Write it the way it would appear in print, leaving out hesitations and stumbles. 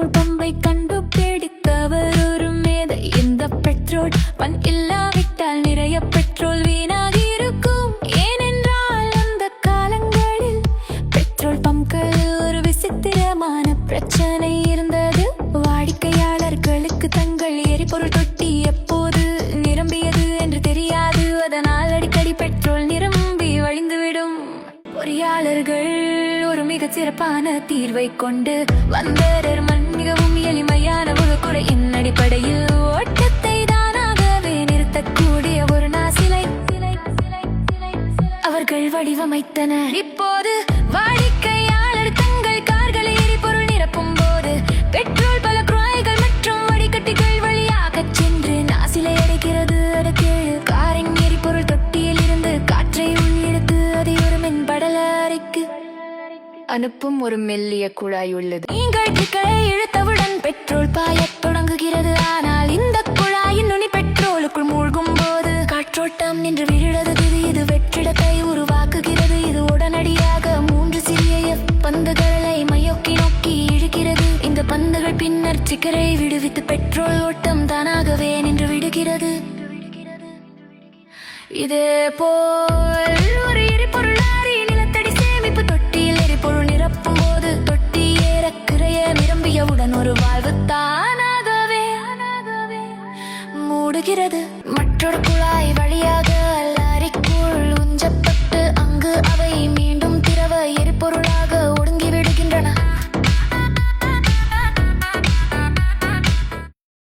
Petrol பம்பை கண்டுபிடித்தவர் ஒரு மேதை. இந்த பெட்ரோல் பங்க் இல்லாவிட்டால் நிறைய பெட்ரோல் வீணாகி இருக்கும். ஏனென்றால் அந்த காலங்களில் பெட்ரோல் பம்ப்களில் ஒரு விசித்திரமான பிரச்சனை இருந்தது. வாடிக்கையாளர்களுக்கு தங்கள் எரிபொருள் தொட்டி எப்போது நிரம்பியது என்று தெரியாது. அதனால் அடிக்கடி பெட்ரோல் நிரம்பி வழிந்துவிடும். பொறியாளர்கள் ஒரு மிகச் சிறப்பான தீர்வை கொண்டு வந்தனர். மிகவும் எளிமையான ஒரு குறையின் அடிப்படையில் ஓட்டத்தை தானாகவே நிறுத்தக்கூடிய ஒரு நாசிலை அவர்கள் வடிவமைத்தனர். இப்போது வாடிக்கையாளர் தங்கள் கார்களை எரிபொருள் நிரப்பும் போது பெட்ரோல் பல குழாய்கள் மற்றும் வடிகட்டிகள் வழியாக சென்று நாசிலை அடைக்கிறது. அடுத்து காரின் எரிபொருள் தொட்டியில் இருந்து காற்றை உள்ளிழுத்து அதை ஒரு மின்படல அறைக்கு அனுப்பும் ஒரு மெல்லிய குழாய் உள்ளது. நீங்கள் கிளிக்கை இழுத்தவுடன் பெட்ரோல் பாயத் தொடங்குகிறது. ஆனால் இந்த குழாயின் நுனி பெட்ரோலுக்குள் மூழ்கும் போது காற்றோட்டம் நின்று விழுகிறது. இது வெற்றிடத்தை உருவாக்குகிறது. இது உடனடியாக 3 சிறிய பந்துகளை மையோக்கி நோக்கி இழுக்கிறது. இந்த பந்துகள் பின்னர் சிக்கரை விடுவித்து பெட்ரோல் ஓட்டம் தானாகவே நின்று விடுகிறது. இதே போல் ஒரு எரிபொருள் லாரி நிலத்தடி சேமிப்பு தொட்டியில் எரிபொருள் நிரப்பும் போது தொட்டி ஏறக்குறைய நிரம்பியவுடன் ஒரு வால்வு தானாகவே மூடுகிறது. மற்றொரு குழாய் வழியாக லாரிக்குள் உஞ்சப்பட்டு அங்கு